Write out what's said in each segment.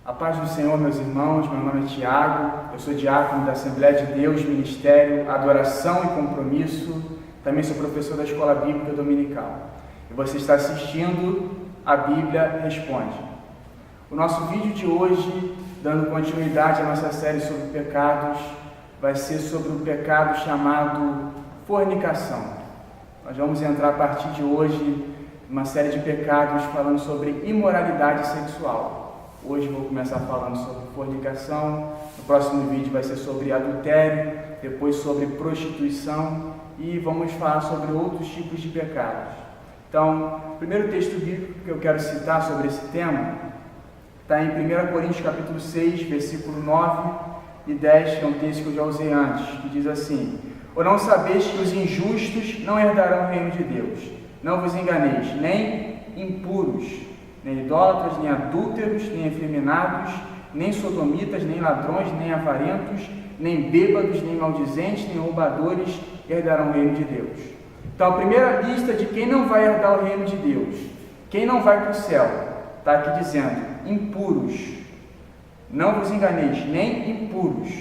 A paz do Senhor, meus irmãos, meu nome é Tiago, eu sou diácono da Assembleia de Deus, Ministério, Adoração e Compromisso, também sou professor da Escola Bíblica Dominical. E você está assistindo a Bíblia Responde. O nosso vídeo de hoje, dando continuidade à nossa série sobre pecados, vai ser sobre o pecado chamado fornicação. Nós vamos entrar a partir de hoje uma série de pecados falando sobre imoralidade sexual. Hoje vou começar falando sobre fornicação, no próximo vídeo vai ser sobre adultério, depois sobre prostituição e vamos falar sobre outros tipos de pecados. Então, o primeiro texto bíblico que eu quero citar sobre esse tema está em 1 Coríntios capítulo 6, versículo 9 e 10, que é um texto que eu já usei antes, que diz assim: Ou não sabeis que os injustos não herdarão o reino de Deus? Não vos enganeis, nem impuros, nem idólatras, nem adúlteros, nem efeminados, nem sodomitas, nem ladrões, nem avarentos, nem bêbados, nem maldizentes, nem roubadores herdarão o reino de Deus. Então, a primeira lista de quem não vai herdar o reino de Deus, quem não vai para o céu, está aqui dizendo: impuros. Não vos enganeis, nem impuros.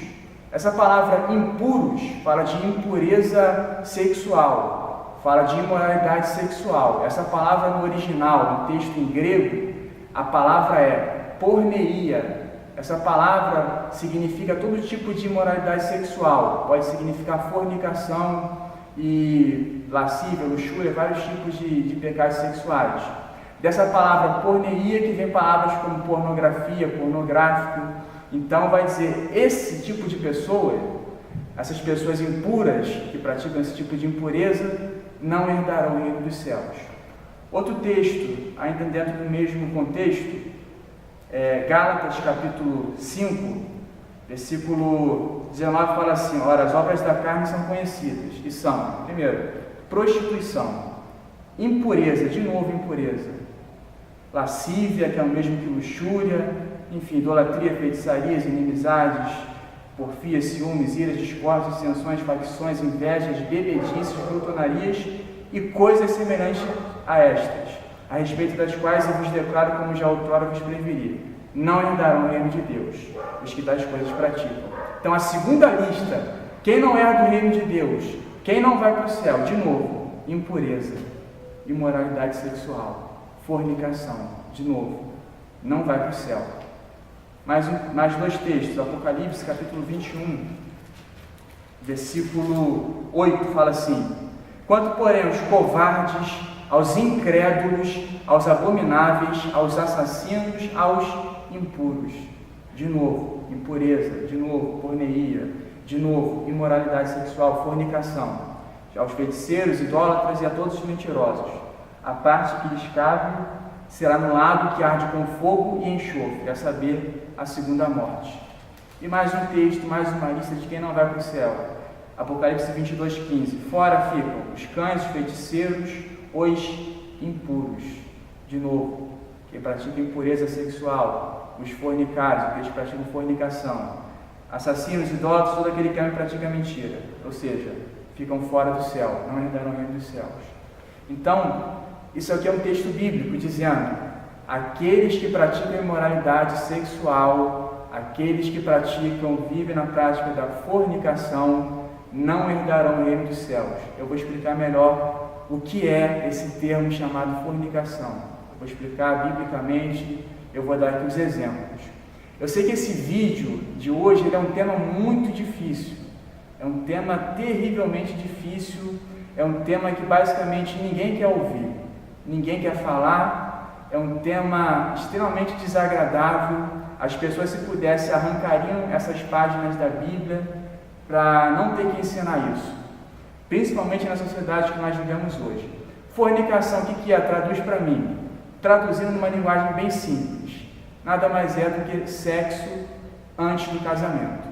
Essa palavra impuros fala de impureza sexual, fala de imoralidade sexual. Essa palavra no original, no texto em grego, a palavra é porneia. Essa palavra significa todo tipo de imoralidade sexual. Pode significar fornicação e lascívia, luxúria, vários tipos de pecados sexuais. Dessa palavra porneia que vem palavras como pornografia, pornográfico. Então vai dizer, esse tipo de pessoa, essas pessoas impuras que praticam esse tipo de impureza, não herdarão o reino dos céus. Outro texto, ainda dentro do mesmo contexto, Gálatas capítulo 5, versículo 19, fala assim: Ora, as obras da carne são conhecidas, e são, primeiro, prostituição, impureza, de novo impureza, lascívia, que é o mesmo que luxúria, enfim, idolatria, feitiçarias, inimizades, porfias, ciúmes, iras, discórdias, dissensões, facções, invejas, bebedices, glutonarias e coisas semelhantes a estas, a respeito das quais eu vos declaro, como já outrora vos preveni: não herdarão o reino de Deus os que tais coisas praticam. Então, a segunda lista, quem não herda o reino de Deus, quem não vai para o céu, de novo, impureza, imoralidade sexual, fornicação, de novo, não vai para o céu. Mais dois textos, Apocalipse capítulo 21, versículo 8, fala assim: Quanto, porém, aos covardes, aos incrédulos, aos abomináveis, aos assassinos, aos impuros, de novo, impureza, de novo, porneia, de novo, imoralidade sexual, fornicação, aos feiticeiros, idólatras e a todos os mentirosos, a parte que lhes cabe será no lago que arde com fogo e enxofre, a saber, a segunda morte. E mais um texto, mais uma lista de quem não vai para o céu. Apocalipse 22:15. Fora ficam os cães, os feiticeiros, os impuros. De novo, quem pratica impureza sexual, os fornicários, aqueles que praticam fornicação, assassinos, idólatras, todo aquele que ama e pratica mentira. Ou seja, ficam fora do céu, não herdarão o reino dos céus. Então, isso aqui é um texto bíblico dizendo: aqueles que praticam imoralidade sexual, aqueles que vivem na prática da fornicação, não herdarão o reino dos céus. Eu vou explicar melhor o que é esse termo chamado fornicação. Eu vou explicar biblicamente, eu vou dar aqui os exemplos. Eu sei que esse vídeo de hoje é um tema muito difícil, é um tema terrivelmente difícil, é um tema que basicamente ninguém quer ouvir. Ninguém quer falar, é um tema extremamente desagradável. As pessoas, se pudessem, arrancariam essas páginas da Bíblia para não ter que ensinar isso, principalmente na sociedade que nós vivemos hoje. Fornicação, o que é? Traduz para mim, traduzindo numa linguagem bem simples, nada mais é do que sexo antes do casamento.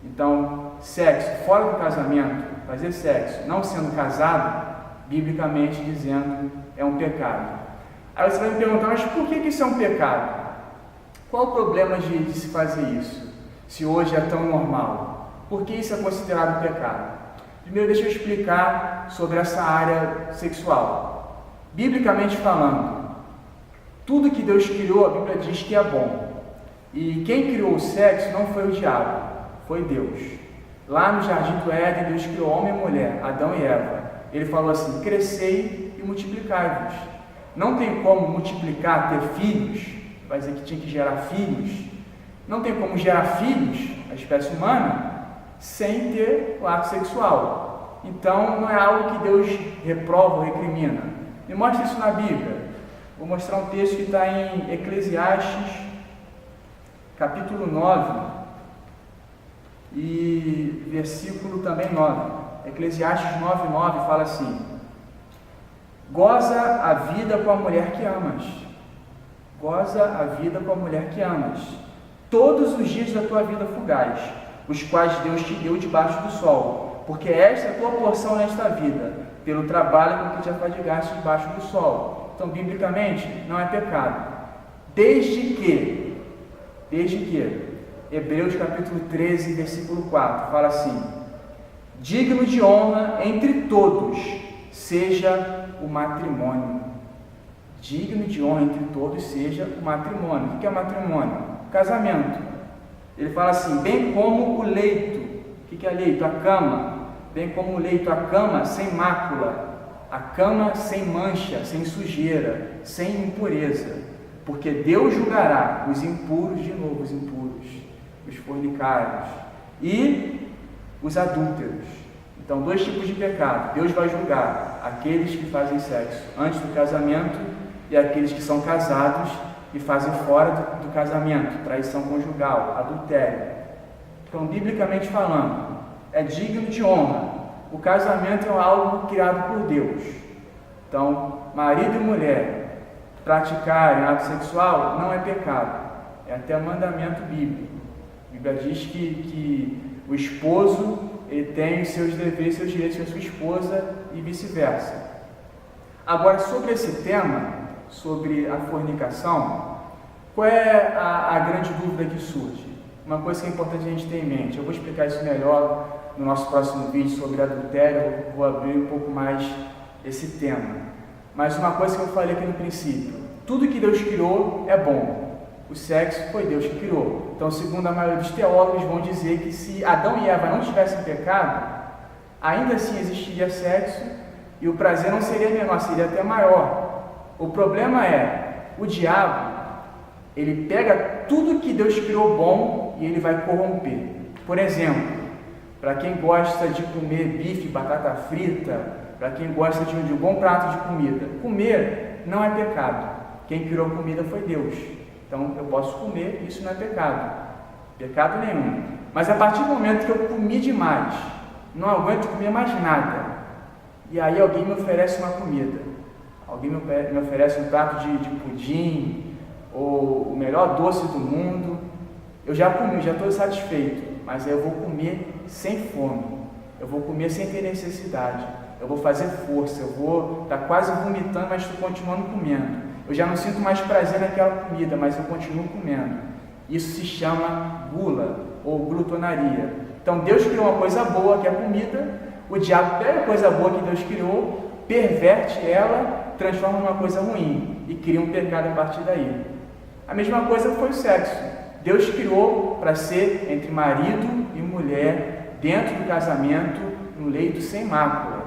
Então, sexo fora do casamento, fazer sexo não sendo casado, biblicamente dizendo, é um pecado. Aí você vai me perguntar, mas por que isso é um pecado? Qual o problema de se fazer isso, se hoje é tão normal? Por que isso é considerado pecado? Primeiro, deixa eu explicar sobre essa área sexual. Biblicamente falando, tudo que Deus criou, a Bíblia diz que é bom. E quem criou o sexo não foi o diabo, foi Deus. Lá no jardim do Éden, Deus criou homem e mulher, Adão e Eva. Ele falou assim: crescei e multiplicai-vos. Não tem como multiplicar, ter filhos, vai dizer que tinha que gerar filhos. Não tem como gerar filhos, a espécie humana, sem ter o ato sexual. Então não é algo que Deus reprova ou recrimina. Me mostra isso na Bíblia. Vou mostrar um texto que está em Eclesiastes, capítulo 9, e versículo também 9. Eclesiastes 9:9 fala assim: goza a vida com a mulher que amas. Goza a vida com a mulher que amas. Todos os dias da tua vida fugaz, os quais Deus te deu debaixo do sol, porque esta é a tua porção nesta vida, pelo trabalho com que te afadigaste debaixo do sol. Então, biblicamente, não é pecado. Desde que, Hebreus capítulo 13, versículo 4, fala assim: digno de honra entre todos seja o matrimônio. Digno de honra entre todos seja o matrimônio. O que é matrimônio? Casamento. Ele fala assim: bem como o leito. O que é leito? A cama. Bem como o leito, a cama sem mácula, a cama sem mancha, sem sujeira, sem impureza. Porque Deus julgará os impuros, de novo os impuros, os fornicários e os adúlteros. Então, dois tipos de pecado. Deus vai julgar aqueles que fazem sexo antes do casamento e aqueles que são casados e fazem fora do casamento, traição conjugal, adultério. Então, biblicamente falando, é digno de honra. O casamento é algo criado por Deus. Então, marido e mulher praticarem ato sexual não é pecado, é até mandamento bíblico. A Bíblia diz que o esposo ele tem os seus deveres, seus direitos com a sua esposa e vice-versa. Agora, sobre esse tema, sobre a fornicação, qual é a grande dúvida que surge? Uma coisa que é importante a gente ter em mente, eu vou explicar isso melhor no nosso próximo vídeo sobre adultério, eu vou abrir um pouco mais esse tema. Mas uma coisa que eu falei aqui no princípio, tudo que Deus criou é bom. O sexo foi Deus que criou. Então, segundo a maioria dos teólogos, vão dizer que se Adão e Eva não tivessem pecado, ainda assim existiria sexo e o prazer não seria menor, seria até maior. O problema é, o diabo, ele pega tudo que Deus criou bom e ele vai corromper. Por exemplo, para quem gosta de comer bife, batata frita, para quem gosta de um bom prato de comida, comer não é pecado. Quem criou a comida foi Deus. Então, eu posso comer, isso não é pecado. Pecado nenhum. Mas a partir do momento que eu comi demais, não aguento comer mais nada, e aí alguém me oferece uma comida, alguém me oferece um prato de pudim, ou o melhor doce do mundo, eu já comi, já estou satisfeito, mas aí eu vou comer sem fome, eu vou comer sem ter necessidade, eu vou fazer força, eu vou estar quase vomitando, mas estou continuando comendo. Eu já não sinto mais prazer naquela comida, mas eu continuo comendo. Isso se chama gula ou glutonaria. Então Deus criou uma coisa boa, que é a comida, o diabo pega a coisa boa que Deus criou, perverte ela, transforma numa coisa ruim e cria um pecado a partir daí. A mesma coisa foi o sexo. Deus criou para ser entre marido e mulher, dentro do casamento, no leito sem mácula.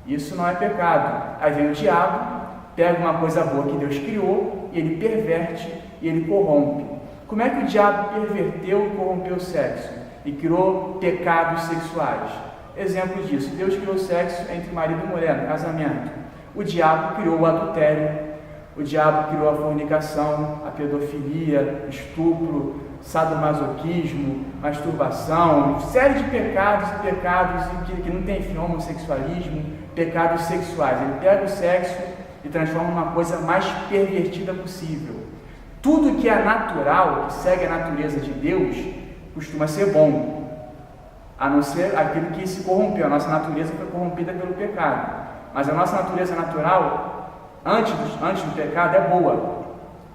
Isso não é pecado. Aí vem o diabo, pega uma coisa boa que Deus criou e ele perverte e ele corrompe. Como é que o diabo perverteu e corrompeu o sexo e criou pecados sexuais? Exemplo disso, Deus criou o sexo entre marido e mulher no casamento. O diabo criou o adultério, o diabo criou a fornicação, a pedofilia, estupro, sadomasoquismo, masturbação, série de pecados que não tem fim, homossexualismo, pecados sexuais. Ele pega o sexo e transforma numa coisa mais pervertida possível. Tudo que é natural, que segue a natureza de Deus, costuma ser bom, a não ser aquilo que se corrompeu. A nossa natureza foi corrompida pelo pecado, mas a nossa natureza natural, antes do pecado, é boa.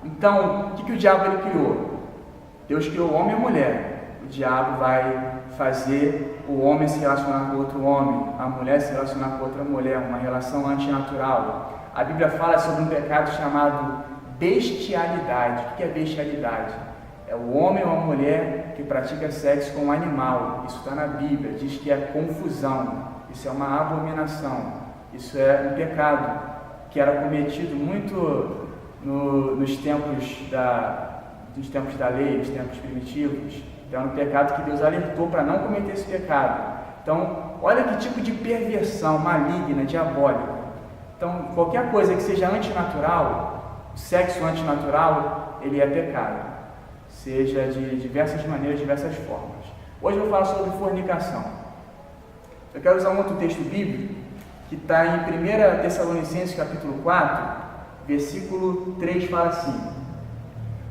Então, o que o diabo ele criou? Deus criou o homem e a mulher. O diabo vai fazer o homem se relacionar com outro homem, a mulher se relacionar com outra mulher, uma relação antinatural. A Bíblia fala sobre um pecado chamado bestialidade. O que é bestialidade? É o homem ou a mulher que pratica sexo com um animal. Isso está na Bíblia, diz que é confusão, isso é uma abominação, isso é um pecado que era cometido muito nos tempos da lei, nos tempos primitivos. Então é um pecado que Deus alertou para não cometer esse pecado. Então, olha que tipo de perversão maligna, diabólica. Então, qualquer coisa que seja antinatural, sexo antinatural, ele é pecado. Seja de diversas maneiras, diversas formas. Hoje eu vou falar sobre fornicação. Eu quero usar um outro texto bíblico, que está em 1 Tessalonicenses capítulo 4, versículo 3, fala assim: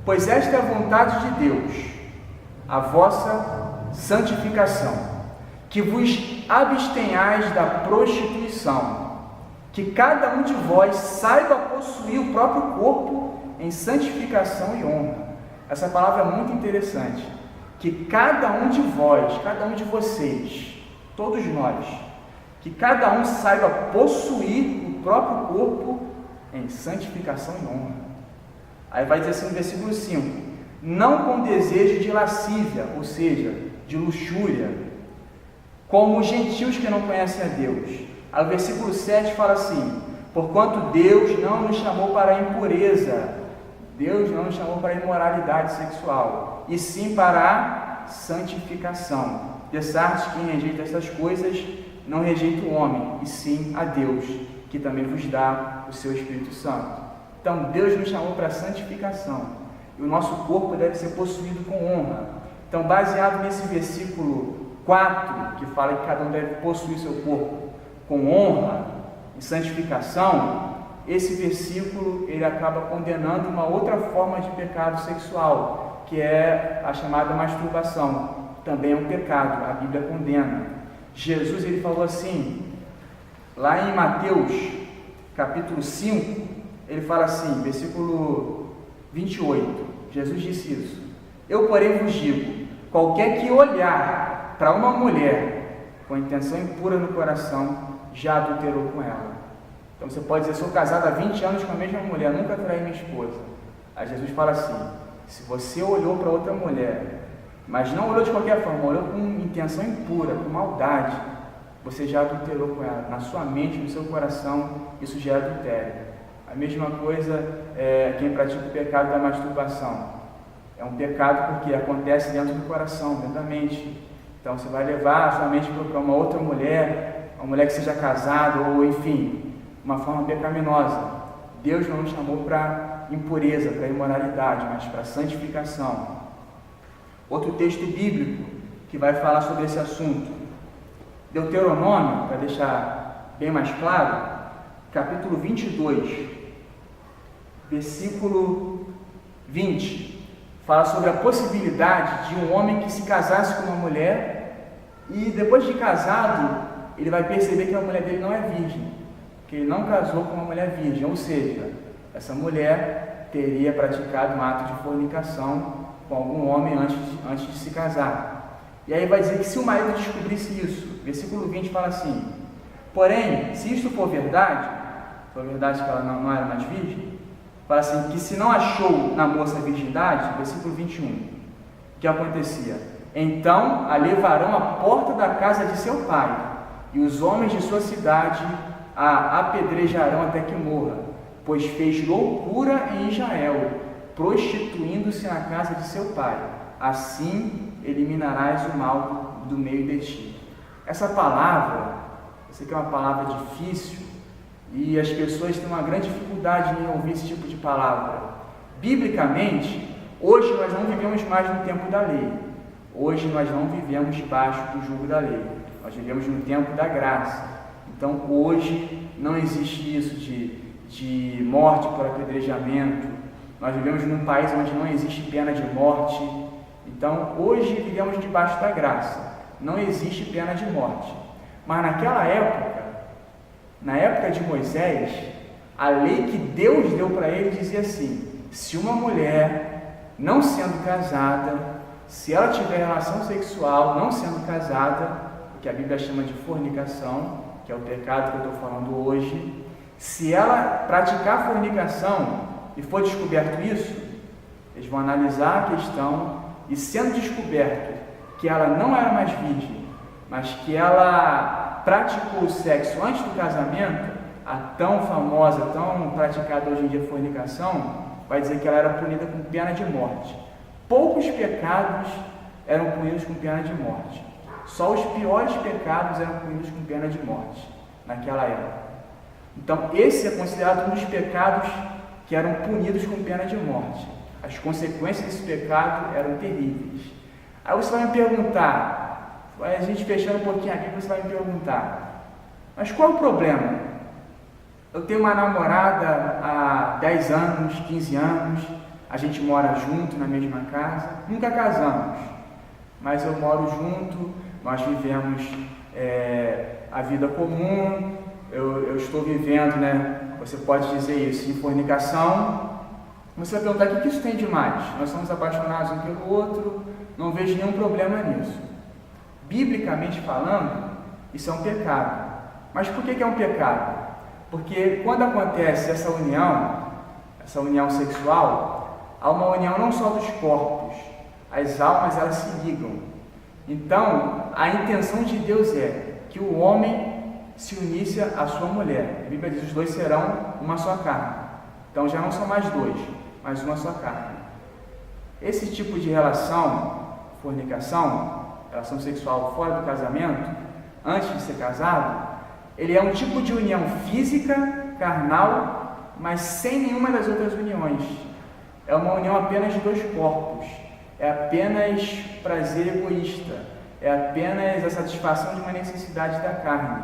pois esta é a vontade de Deus, a vossa santificação, que vos abstenhais da prostituição, que cada um de vós saiba possuir o próprio corpo em santificação e honra. Essa palavra é muito interessante. Que cada um de vós, cada um de vocês, todos nós, que cada um saiba possuir o próprio corpo em santificação e honra. Aí vai dizer assim no versículo 5: não com desejo de lascívia, ou seja, de luxúria, como os gentios que não conhecem a Deus. Aí o versículo 7 fala assim: porquanto Deus não nos chamou para a impureza, Deus não nos chamou para a imoralidade sexual, e sim para a santificação. Dessarte quem rejeita essas coisas não rejeita o homem, e sim a Deus, que também vos dá o seu Espírito Santo. Então Deus nos chamou para a santificação, e o nosso corpo deve ser possuído com honra. Então, baseado nesse versículo 4, que fala que cada um deve possuir seu corpo com honra e santificação, esse versículo ele acaba condenando uma outra forma de pecado sexual, que é a chamada masturbação. Também é um pecado, a Bíblia condena. Jesus ele falou assim, lá em Mateus capítulo 5, ele fala assim, versículo 28, Jesus disse isso: eu porém vos digo, qualquer que olhar para uma mulher com intenção impura no coração, já adulterou com ela. Então você pode dizer: sou casado há 20 anos com a mesma mulher, nunca traí minha esposa. Aí Jesus fala assim: se você olhou para outra mulher, mas não olhou de qualquer forma, olhou com intenção impura, com maldade, você já adulterou com ela. Na sua mente, no seu coração, isso já é adultério. A mesma coisa é quem pratica o pecado da masturbação. É um pecado porque acontece dentro do coração, dentro da mente. Então você vai levar a sua mente para uma outra mulher, uma mulher que seja casada, ou enfim, uma forma pecaminosa. Deus não nos chamou para impureza, para imoralidade, mas para santificação. Outro texto bíblico que vai falar sobre esse assunto, Deuteronômio, para deixar bem mais claro, capítulo 22, versículo 20, fala sobre a possibilidade de um homem que se casasse com uma mulher e depois de casado, ele vai perceber que a mulher dele não é virgem, que ele não casou com uma mulher virgem, ou seja, essa mulher teria praticado um ato de fornicação com algum homem antes de se casar. E aí vai dizer que se o marido descobrisse isso, versículo 20 fala assim: porém, se isto for verdade que ela não era mais virgem, fala assim, que se não achou na moça virgindade, versículo 21, o que acontecia? Então a levarão à porta da casa de seu pai, e os homens de sua cidade a apedrejarão até que morra, pois fez loucura em Israel, prostituindo-se na casa de seu pai. Assim eliminarás o mal do meio de ti. Essa palavra, eu sei que é uma palavra difícil, e as pessoas têm uma grande dificuldade em ouvir esse tipo de palavra. Biblicamente, hoje nós não vivemos mais no tempo da lei. Hoje nós não vivemos debaixo do jugo da lei. Nós vivemos no tempo da graça. Então hoje não existe isso de morte por apedrejamento. Nós vivemos num país onde não existe pena de morte. Então hoje vivemos debaixo da graça. Não existe pena de morte. Mas naquela época, na época de Moisés, a lei que Deus deu para ele dizia assim: se uma mulher não sendo casada, se ela tiver relação sexual não sendo casada, o que a Bíblia chama de fornicação, que é o pecado que eu estou falando hoje, se ela praticar fornicação e for descoberto isso, Eles vão analisar a questão e, sendo descoberto que ela não era mais virgem, mas que ela praticou o sexo antes do casamento, a tão famosa, tão praticada hoje em dia fornicação, vai dizer que ela era punida com pena de morte. Poucos pecados eram punidos com pena de morte. Só os piores pecados eram punidos com pena de morte naquela época. Então, esse é considerado um dos pecados que eram punidos com pena de morte. As consequências desse pecado eram terríveis. Aí você vai me perguntar, a gente fechando um pouquinho a Bíblia, você vai me perguntar, mas qual é o problema? Eu tenho uma namorada há 10 anos, 15 anos, a gente mora junto na mesma casa, nunca casamos, mas eu moro junto, nós vivemos a vida comum, eu estou vivendo, você pode dizer isso, em fornicação. Você vai perguntar, o que isso tem de mais? Nós somos apaixonados um pelo outro, não vejo nenhum problema nisso. Biblicamente falando, isso é um pecado. Mas por que é um pecado? Porque quando acontece essa união sexual, há uma união não só dos corpos, as almas elas se ligam. Então, a intenção de Deus é que o homem se unisse à sua mulher. A Bíblia diz que os dois serão uma só carne. Então já não são mais dois, mas uma só carne. Esse tipo de relação, fornicação, relação sexual fora do casamento, antes de ser casado, ele é um tipo de união física, carnal, mas sem nenhuma das outras uniões. É uma união apenas de dois corpos. É apenas prazer egoísta. É apenas a satisfação de uma necessidade da carne.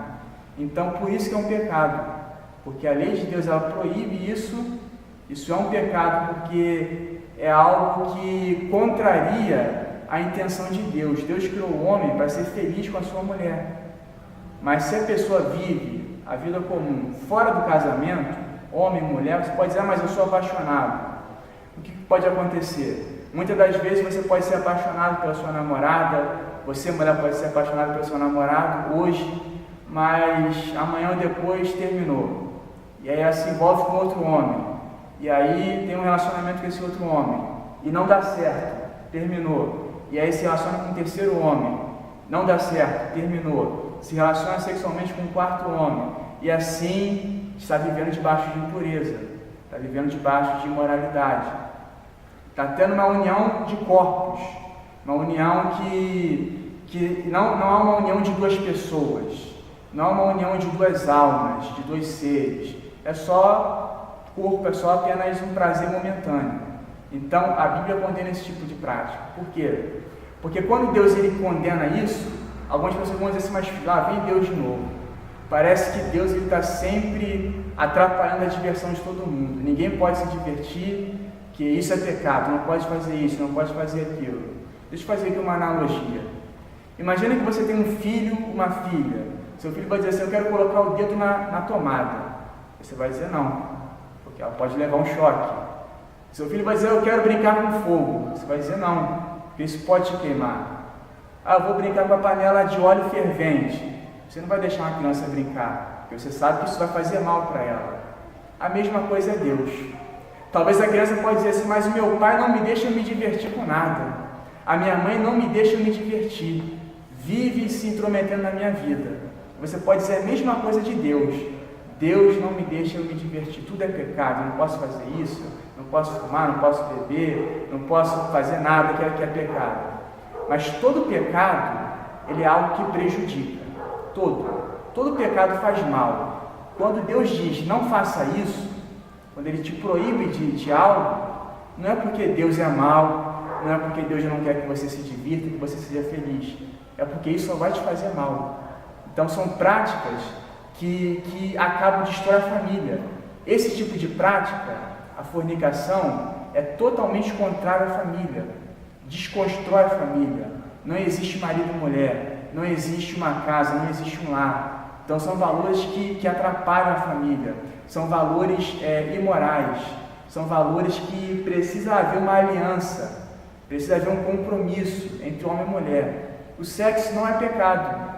Então, por isso que é um pecado. Porque a lei de Deus, ela proíbe isso. Isso é um pecado porque é algo que contraria a intenção de Deus. Deus criou o homem para ser feliz com a sua mulher. Mas se a pessoa vive a vida comum fora do casamento, homem e mulher, você pode dizer, mas eu sou apaixonado. O que pode acontecer? Muitas das vezes você pode ser apaixonado pela sua namorada, você, mulher, pode ser apaixonado pelo seu namorado hoje, mas amanhã ou depois terminou. E aí ela se envolve com outro homem. E aí tem um relacionamento com esse outro homem. E não dá certo, terminou. E aí se relaciona com um terceiro homem. Não dá certo, terminou. Se relaciona sexualmente com um quarto homem. E assim está vivendo debaixo de impureza. Está vivendo debaixo de imoralidade. Está tendo uma união de corpos. Uma união que não é uma união de duas pessoas. Não é uma união de duas almas, de dois seres. É só corpo, é só apenas um prazer momentâneo. Então, a Bíblia condena esse tipo de prática. Por quê? Porque quando Deus ele condena isso, algumas pessoas vão dizer assim, mas vem Deus de novo. Parece que Deus está sempre atrapalhando a diversão de todo mundo. Ninguém pode se divertir, que isso é pecado, não pode fazer isso, não pode fazer aquilo. Deixa eu fazer aqui uma analogia. Imagina que você tem um filho, uma filha. Seu filho vai dizer assim, eu quero colocar o dedo na tomada. Você vai dizer não, porque ela pode levar um choque. Seu filho vai dizer, eu quero brincar com fogo. Você vai dizer não, porque isso pode te queimar. Eu vou brincar com a panela de óleo fervente. Você não vai deixar uma criança brincar, porque você sabe que isso vai fazer mal para ela. A mesma coisa é Deus. Talvez a criança pode dizer assim, mas o meu pai não me deixa me divertir com nada. A minha mãe não me deixa me divertir. Vive se intrometendo na minha vida. Você pode dizer a mesma coisa de Deus. Deus não me deixa eu me divertir. Tudo é pecado. Eu não posso fazer isso. Não posso fumar, não posso beber. Não posso fazer nada que é pecado. Mas todo pecado, ele é algo que prejudica. Todo pecado faz mal. Quando Deus diz, não faça isso, quando Ele te proíbe de algo, não é porque Deus é mau, não é porque Deus não quer que você se divirta, que você seja feliz. É porque isso só vai te fazer mal. Então são práticas que acabam de destruir a família. Esse tipo de prática, a fornicação, é totalmente contrária à família. Desconstrói a família. Não existe marido e mulher, não existe uma casa, não existe um lar. Então são valores que atrapalham a família, são valores imorais, são valores que precisa haver uma aliança, precisa haver um compromisso entre homem e mulher. O sexo não é pecado.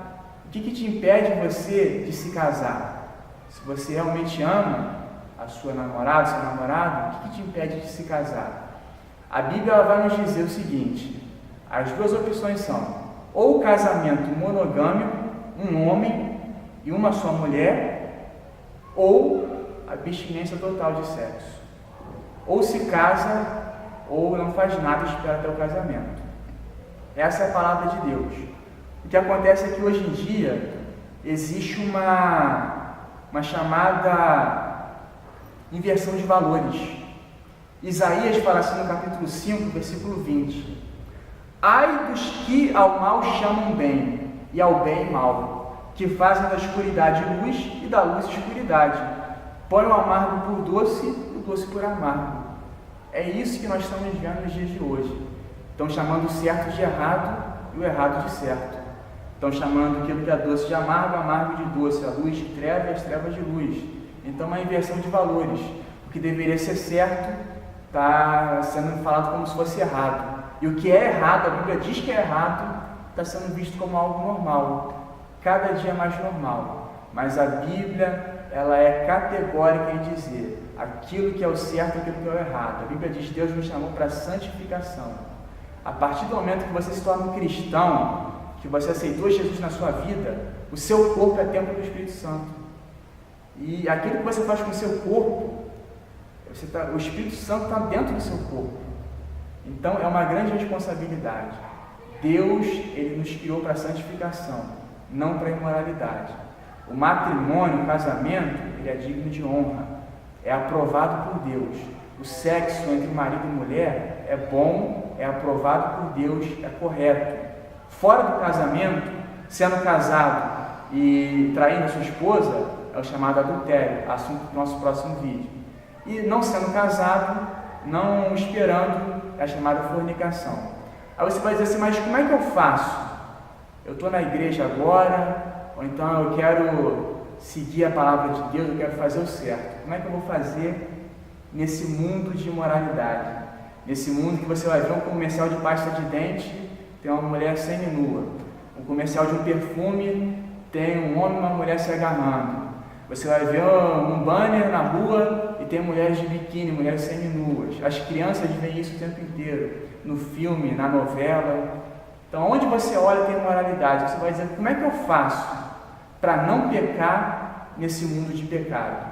O que te impede você de se casar? Se você realmente ama a sua namorada, seu namorado, o que te impede de se casar? A Bíblia ela vai nos dizer o seguinte: as duas opções são ou casamento monogâmico, um homem e uma só mulher, ou abstinência total de sexo. Ou se casa, ou não faz nada e espera até o casamento. Essa é a palavra de Deus. O que acontece é que hoje em dia existe uma chamada inversão de valores. Isaías fala assim no capítulo 5, versículo 20: ai dos que ao mal chamam bem, e ao bem mal, que fazem da escuridade luz e da luz escuridade, põem o amargo por doce e o doce por amargo. É isso que nós estamos vendo nos dias de hoje. Estão chamando o certo de errado e o errado de certo. Estão chamando aquilo que é doce de amargo, amargo de doce, a luz de treva e as trevas de luz. Então, uma inversão de valores. O que deveria ser certo está sendo falado como se fosse errado. E o que é errado, a Bíblia diz que é errado, está sendo visto como algo normal. Cada dia mais normal. Mas a Bíblia, ela é categórica em dizer aquilo que é o certo e aquilo que é o errado. A Bíblia diz que Deus nos chamou para santificação. A partir do momento que você se torna um cristão, que você aceitou Jesus na sua vida, o seu corpo é templo do Espírito Santo. E aquilo que você faz com o seu corpo, o Espírito Santo está dentro do seu corpo. Então é uma grande responsabilidade. Deus, ele nos criou para a santificação, não para a imoralidade. O matrimônio, o casamento, ele é digno de honra, é aprovado por Deus. O sexo entre marido e mulher é bom, é aprovado por Deus, é correto. Fora do casamento, sendo casado e traindo a sua esposa, é o chamado adultério, assunto do nosso próximo vídeo. E não sendo casado, não esperando, é a chamada fornicação. Aí você vai dizer assim, mas como é que eu faço? Eu estou na igreja agora, ou então eu quero seguir a palavra de Deus, eu quero fazer o certo. Como é que eu vou fazer nesse mundo de imoralidade? Nesse mundo que você vai ver um comercial de pasta de dente, tem uma mulher seminua. Um comercial de um perfume, tem um homem e uma mulher se agarrando. Você vai ver um banner na rua e tem mulheres de biquíni, mulheres seminuas. As crianças veem isso o tempo inteiro, no filme, na novela. Então, onde você olha tem imoralidade. Você vai dizer, como é que eu faço para não pecar nesse mundo de pecado?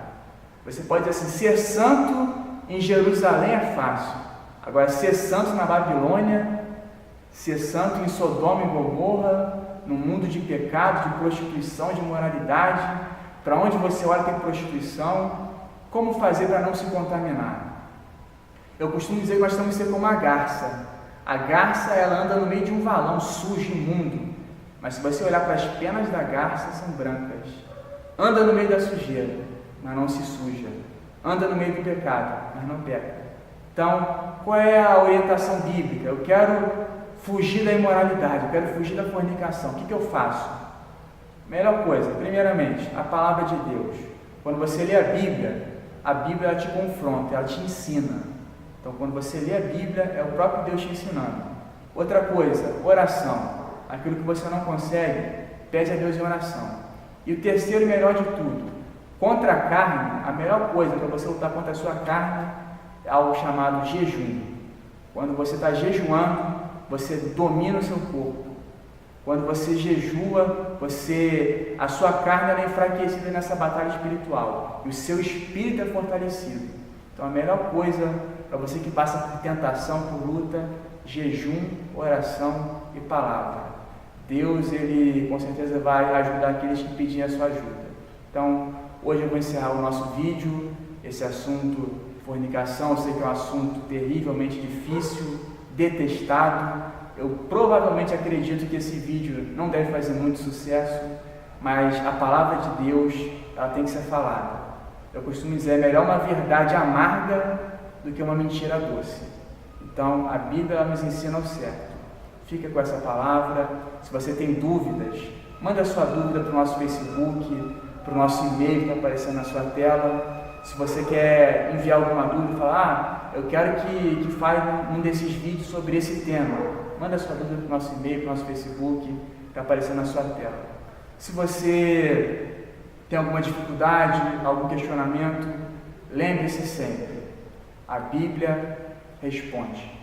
Você pode dizer assim, ser santo em Jerusalém é fácil. Agora, ser santo na Babilônia, ser santo em Sodoma e Gomorra, no mundo de pecado, de prostituição, de imoralidade, para onde você olha tem prostituição, como fazer para não se contaminar? Eu costumo dizer que nós temos que ser como a garça. A garça, ela anda no meio de um valão sujo, imundo, mas se você olhar para as penas da garça, são brancas. Anda no meio da sujeira, mas não se suja. Anda no meio do pecado, mas não peca. Então, qual é a orientação bíblica? Eu quero fugir da imoralidade, eu quero fugir da fornicação. O que eu faço? Melhor coisa, primeiramente, a palavra de Deus. Quando você lê a Bíblia ela te confronta, ela te ensina. Então, quando você lê a Bíblia, é o próprio Deus te ensinando. Outra coisa, oração. Aquilo que você não consegue, pede a Deus em oração. E o terceiro e melhor de tudo, contra a carne, a melhor coisa para você lutar contra a sua carne é algo chamado jejum. Quando você está jejuando, você domina o seu corpo. Quando você jejua, a sua carne é enfraquecida nessa batalha espiritual e o seu espírito é fortalecido. Então a melhor coisa para você que passa por tentação, por luta, jejum, oração e palavra. Deus, ele com certeza vai ajudar aqueles que pedirem a sua ajuda. Então, hoje eu vou encerrar o nosso vídeo, esse assunto fornicação. Eu sei que é um assunto terrivelmente difícil, detestado. Eu provavelmente acredito que esse vídeo não deve fazer muito sucesso, mas a palavra de Deus, ela tem que ser falada. Eu costumo dizer, é melhor uma verdade amarga do que uma mentira doce. Então, a Bíblia ela nos ensina o certo. Fica com essa palavra. Se você tem dúvidas, manda a sua dúvida para o nosso Facebook, para o nosso e-mail que está aparecendo na sua tela. Se você quer enviar alguma dúvida, falar, eu quero que fale um desses vídeos sobre esse tema, manda a sua dúvida para o nosso e-mail, para o nosso Facebook, que está aparecendo na sua tela. Se você tem alguma dificuldade, algum questionamento, lembre-se sempre, a Bíblia responde.